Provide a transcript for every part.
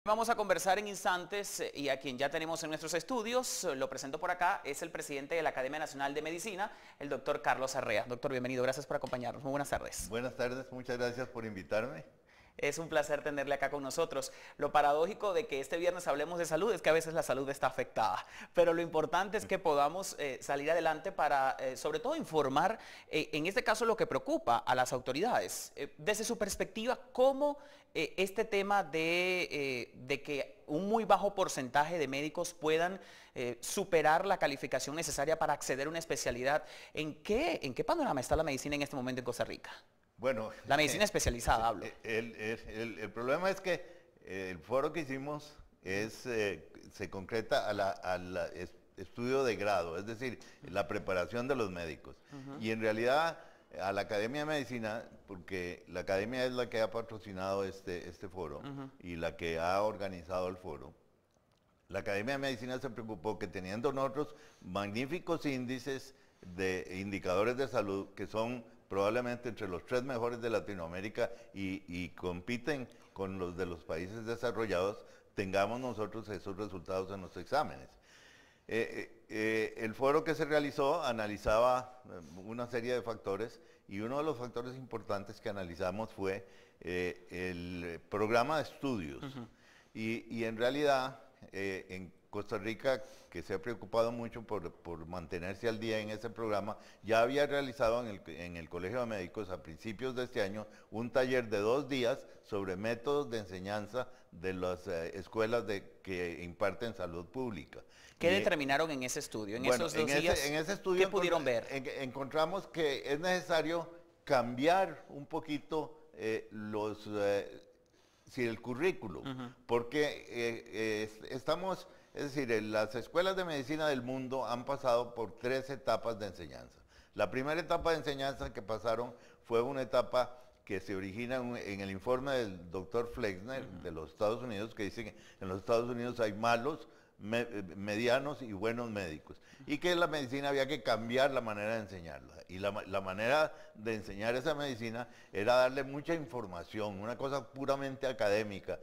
Vamos a conversar en instantes y a quien ya tenemos en nuestros estudios, lo presento por acá, es el presidente de la Academia Nacional de Medicina, el doctor Carlos Arrea. Doctor, bienvenido, gracias por acompañarnos. Muy buenas tardes. Buenas tardes, muchas gracias por invitarme. Es un placer tenerle acá con nosotros. Lo paradójico de que este viernes hablemos de salud es que a veces la salud está afectada, pero lo importante es que podamos salir adelante para, sobre todo, informar, en este caso, lo que preocupa a las autoridades. Desde su perspectiva, ¿cómo este tema de que un muy bajo porcentaje de médicos puedan superar la calificación necesaria para acceder a una especialidad, ¿en qué panorama está la medicina en este momento en Costa Rica? Bueno, la medicina especializada, hablo. El problema es que el foro que hicimos se concreta al estudio de grado, es decir, la preparación de los médicos. Y en realidad a la Academia de Medicina, porque la Academia es la que ha patrocinado este foro y la que ha organizado el foro, la Academia de Medicina se preocupó que teniendo nosotros magníficos índices de indicadores de salud que son probablemente entre los 3 mejores de Latinoamérica y compiten con los de los países desarrollados, tengamos nosotros esos resultados en los exámenes. El foro que se realizó analizaba una serie de factores y uno de los factores importantes que analizamos fue el programa de estudios. Y en realidad en Costa Rica, que se ha preocupado mucho por mantenerse al día en ese programa, ya había realizado en el Colegio de Médicos a principios de este año un taller de 2 días sobre métodos de enseñanza de las escuelas que imparten salud pública. ¿Qué determinaron en ese estudio? En esos 2 días, en ese estudio ¿qué pudieron ver? Encontramos que es necesario cambiar un poquito el currículum, porque estamos... Es decir, las escuelas de medicina del mundo han pasado por 3 etapas de enseñanza. La primera etapa de enseñanza que pasaron fue una etapa que se origina en el informe del doctor Flexner de los Estados Unidos, que dice que en los Estados Unidos hay malos, medianos y buenos médicos. Y que la medicina había que cambiar la manera de enseñarla. Y la manera de enseñar esa medicina era darle mucha información, una cosa puramente académica,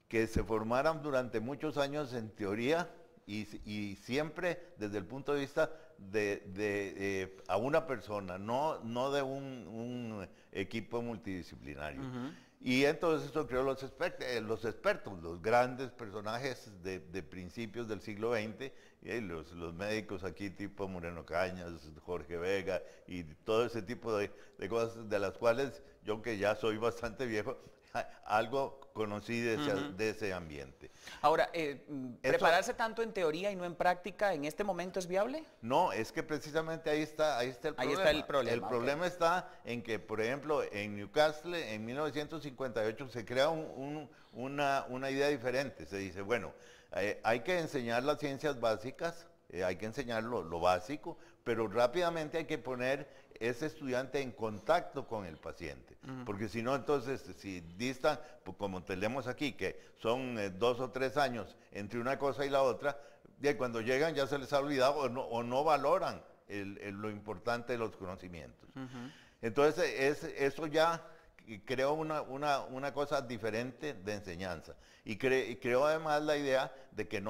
que se formaran durante muchos años en teoría y siempre desde el punto de vista a una persona, no de un equipo multidisciplinario. Y entonces eso creó los expertos, los grandes personajes de principios del siglo XX, los médicos aquí tipo Moreno Cañas, Jorge Vega y todo ese tipo de cosas de las cuales yo, que ya soy bastante viejo, algo conocí de ese ambiente. Ahora, ¿prepararse tanto en teoría y no en práctica en este momento es viable? No, es que precisamente ahí está el problema. Ahí está el problema. El problema está en que, por ejemplo, en Newcastle, en 1958, se crea una idea diferente. Se dice, bueno, hay que enseñar las ciencias básicas, hay que enseñar lo básico, pero rápidamente hay que poner ese estudiante en contacto con el paciente. Porque si no, entonces, si distan, pues como tenemos aquí, que son 2 o 3 años entre una cosa y la otra, cuando llegan ya se les ha olvidado o no valoran lo importante de los conocimientos. Entonces, eso ya creó una cosa diferente de enseñanza y creó además la idea de que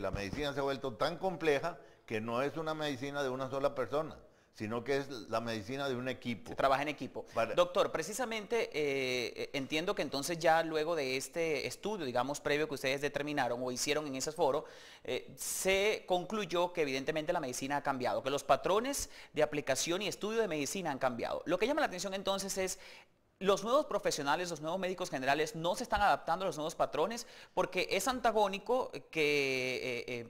la medicina se ha vuelto tan compleja que no es una medicina de una sola persona, sino que es la medicina de un equipo. Se trabaja en equipo. Doctor, precisamente entiendo que entonces ya luego de este estudio, digamos, previo que ustedes determinaron o hicieron en ese foro, se concluyó que evidentemente la medicina ha cambiado, que los patrones de aplicación y estudio de medicina han cambiado. Lo que llama la atención entonces es los nuevos profesionales, los nuevos médicos generales no se están adaptando a los nuevos patrones porque es antagónico que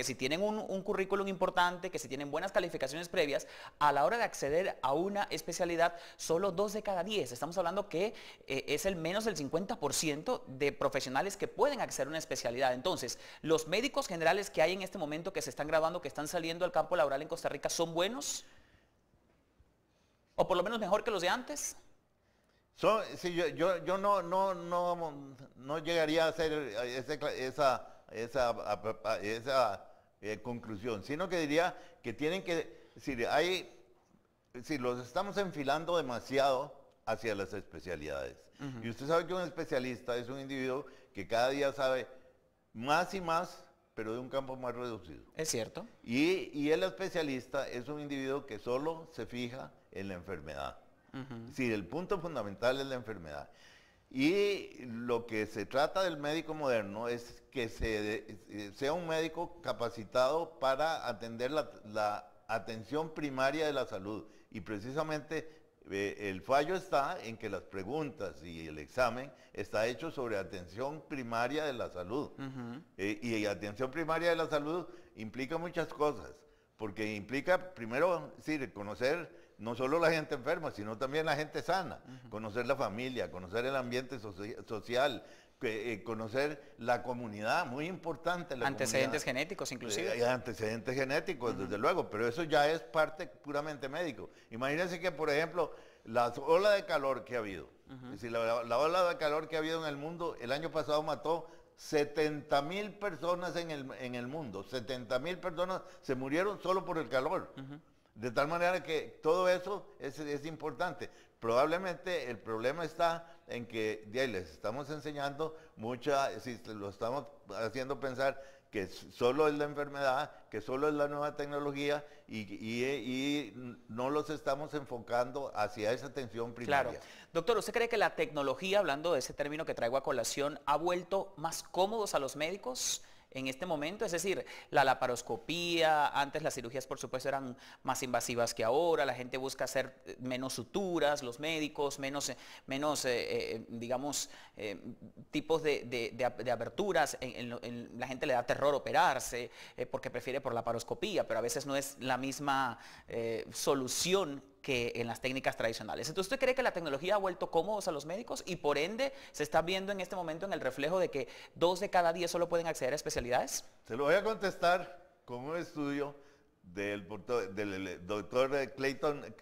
si tienen un currículum importante, que si tienen buenas calificaciones previas, a la hora de acceder a una especialidad, solo 2 de cada 10. Estamos hablando que es el menos del 50% de profesionales que pueden acceder a una especialidad. Entonces, ¿los médicos generales que hay en este momento que se están graduando, que están saliendo al campo laboral en Costa Rica, son buenos? ¿O por lo menos mejor que los de antes? Sí, yo no llegaría a hacer esa conclusión, sino que diría que tienen que, si los estamos enfilando demasiado hacia las especialidades. Y usted sabe que un especialista es un individuo que cada día sabe más y más, pero de un campo más reducido. Es cierto. Y el especialista es un individuo que solo se fija en la enfermedad. Es decir, el punto fundamental es la enfermedad. Y lo que se trata del médico moderno es que sea un médico capacitado para atender la atención primaria de la salud. Y precisamente el fallo está en que las preguntas y el examen está hecho sobre atención primaria de la salud. Y atención primaria de la salud implica muchas cosas, porque implica primero, sí, conocer no solo la gente enferma, sino también la gente sana, conocer la familia, conocer el ambiente social, conocer la comunidad, muy importante. Antecedentes genéticos inclusive. Antecedentes genéticos, desde luego, pero eso ya es parte puramente médico. Imagínense que, por ejemplo, la ola de calor que ha habido, es decir, la ola de calor que ha habido en el mundo, el año pasado mató 70.000 personas en el mundo, 70.000 personas se murieron solo por el calor. De tal manera que todo eso es importante. Probablemente el problema está en que les estamos enseñando lo estamos haciendo pensar que solo es la enfermedad, que solo es la nueva tecnología y no los estamos enfocando hacia esa atención primaria. Claro. Doctor, ¿usted cree que la tecnología, hablando de ese término que traigo a colación, ha vuelto más cómodos a los médicos en este momento? Es decir, la laparoscopía, antes las cirugías por supuesto eran más invasivas que ahora, la gente busca hacer menos suturas, los médicos, menos digamos, tipos de aberturas, la gente le da terror operarse porque prefiere por laparoscopía, pero a veces no es la misma solución que en las técnicas tradicionales. Entonces, ¿usted cree que la tecnología ha vuelto cómodos a los médicos y por ende se está viendo en este momento en el reflejo de que 2 de cada 10 solo pueden acceder a especialidades? Se lo voy a contestar con un estudio del doctor Clayton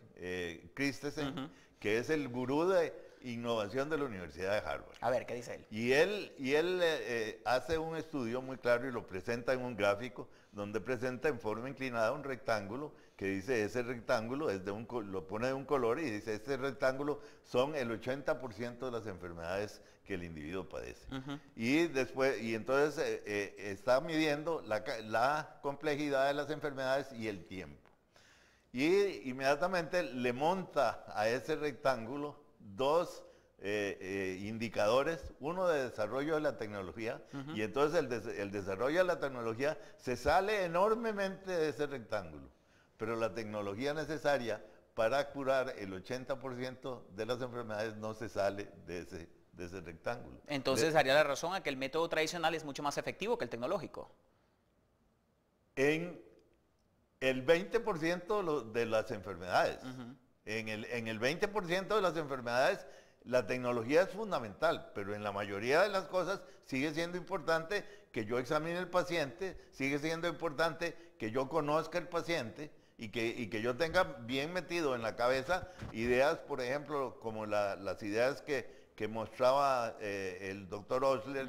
Christensen, que es el gurú de innovación de la Universidad de Harvard. A ver, ¿qué dice él? Y él hace un estudio muy claro y lo presenta en un gráfico donde presenta en forma inclinada un rectángulo que dice ese rectángulo lo pone de un color y dice este rectángulo son el 80% de las enfermedades que el individuo padece. Y entonces está midiendo la complejidad de las enfermedades y el tiempo. Y inmediatamente le monta a ese rectángulo 2 indicadores, uno de desarrollo de la tecnología, y entonces el desarrollo de la tecnología se sale enormemente de ese rectángulo, pero la tecnología necesaria para curar el 80% de las enfermedades no se sale de ese rectángulo. Entonces daría la razón a que el método tradicional es mucho más efectivo que el tecnológico. En el 20% de las enfermedades, en el 20% de las enfermedades, la tecnología es fundamental, pero en la mayoría de las cosas sigue siendo importante que yo examine el paciente, sigue siendo importante que yo conozca el paciente y que yo tenga bien metido en la cabeza ideas, por ejemplo, como las ideas que mostraba el doctor Osler,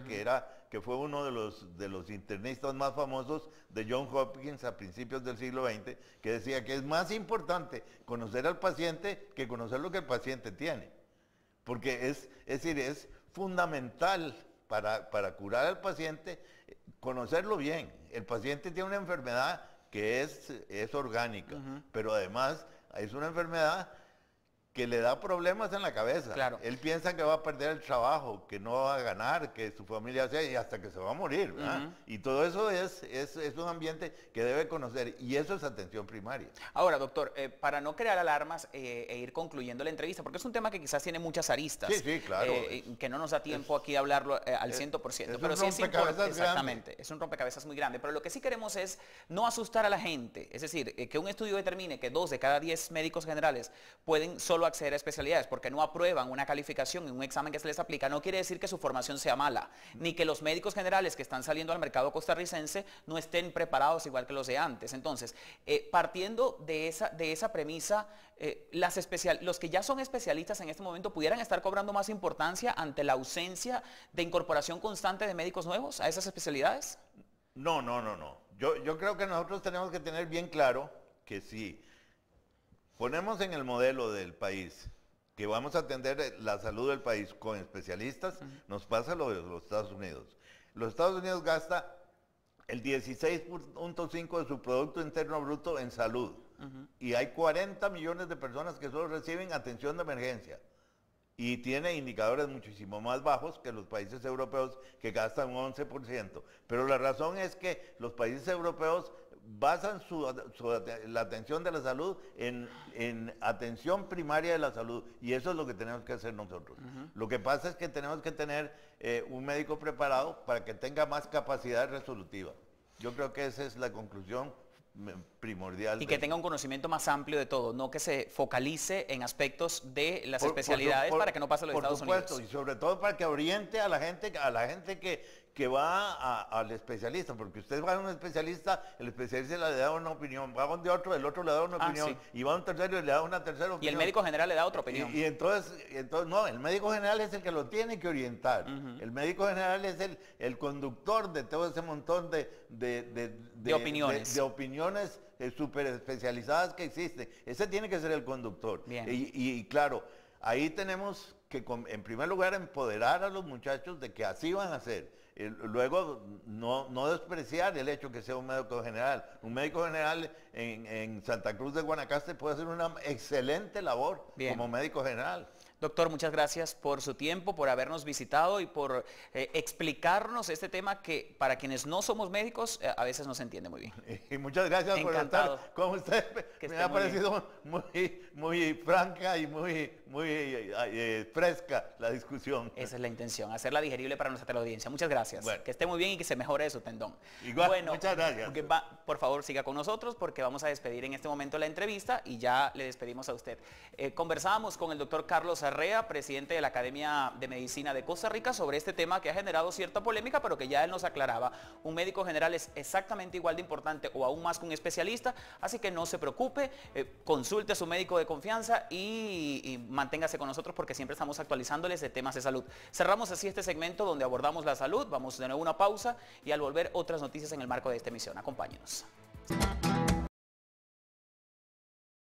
que fue uno de los internistas más famosos de Johns Hopkins a principios del siglo XX, que decía que es más importante conocer al paciente que conocer lo que el paciente tiene. Porque es decir, es fundamental para curar al paciente conocerlo bien. El paciente tiene una enfermedad que es orgánica, pero además es una enfermedad que le da problemas en la cabeza. Claro. Él piensa que va a perder el trabajo, que no va a ganar, que su familia sea, y hasta que se va a morir, ¿verdad? Y todo eso es un ambiente que debe conocer, y eso es atención primaria. Ahora, doctor, para no crear alarmas e ir concluyendo la entrevista, porque es un tema que quizás tiene muchas aristas. Sí, claro. Que no nos da tiempo aquí a hablarlo al 100%. Pero sí es importante. Exactamente, es un rompecabezas muy grande. Pero lo que sí queremos es no asustar a la gente. Es decir, que un estudio determine que 2 de cada 10 médicos generales pueden solo acceder a especialidades porque no aprueban una calificación en un examen que se les aplica, no quiere decir que su formación sea mala, ni que los médicos generales que están saliendo al mercado costarricense no estén preparados igual que los de antes. Entonces, partiendo de esa premisa, los que ya son especialistas en este momento pudieran estar cobrando más importancia ante la ausencia de incorporación constante de médicos nuevos a esas especialidades. No. Yo creo que nosotros tenemos que tener bien claro que si ponemos en el modelo del país que vamos a atender la salud del país con especialistas, nos pasa lo de los Estados Unidos. Los Estados Unidos gasta el 16.5% de su Producto Interno Bruto en salud. Y hay 40 millones de personas que solo reciben atención de emergencia. Y tiene indicadores muchísimo más bajos que los países europeos que gastan un 11%. Pero la razón es que los países europeos basan la atención de la salud en atención primaria de la salud, y eso es lo que tenemos que hacer nosotros. Lo que pasa es que tenemos que tener un médico preparado para que tenga más capacidad resolutiva. Yo creo que esa es la conclusión primordial. Y que tenga un conocimiento más amplio de todo, no que se focalice en aspectos de las especialidades para que no pase lo de Estados Unidos. Por supuesto, y sobre todo para que oriente a la gente que va al especialista, porque usted va a un especialista, el especialista le da una opinión, va a de otro, el otro le da una opinión, sí. Y va a un tercero y le da una tercera opinión. Y el médico general le da otra opinión. Y entonces no, el médico general es el que lo tiene que orientar. El médico general es el conductor de todo ese montón de opiniones. De opiniones súper especializadas que existen. Ese tiene que ser el conductor. Bien. Y claro, ahí tenemos que en primer lugar empoderar a los muchachos de que así van a ser. Luego no despreciar el hecho que sea un médico general. Un médico general en Santa Cruz de Guanacaste puede hacer una excelente labor. Bien. Como médico general. Doctor, muchas gracias por su tiempo, por habernos visitado y por explicarnos este tema que para quienes no somos médicos a veces no se entiende muy bien. Y muchas gracias. Encantado. Por estar con usted. Me ha parecido muy franca y muy fresca la discusión. Esa es la intención, hacerla digerible para nuestra teleaudiencia. Muchas gracias. Bueno. Que esté muy bien y que se mejore su tendón. Igual, bueno, muchas gracias. Por favor, siga con nosotros porque vamos a despedir en este momento la entrevista y ya le despedimos a usted. Conversábamos con el doctor Carlos Arrea, presidente de la Academia de Medicina de Costa Rica, sobre este tema que ha generado cierta polémica, pero que ya él nos aclaraba. Un médico general es exactamente igual de importante o aún más que un especialista, así que no se preocupe, consulte a su médico de confianza y manténgase con nosotros porque siempre estamos actualizándoles de temas de salud. Cerramos así este segmento donde abordamos la salud, vamos de nuevo a una pausa y al volver otras noticias en el marco de esta emisión. Acompáñenos.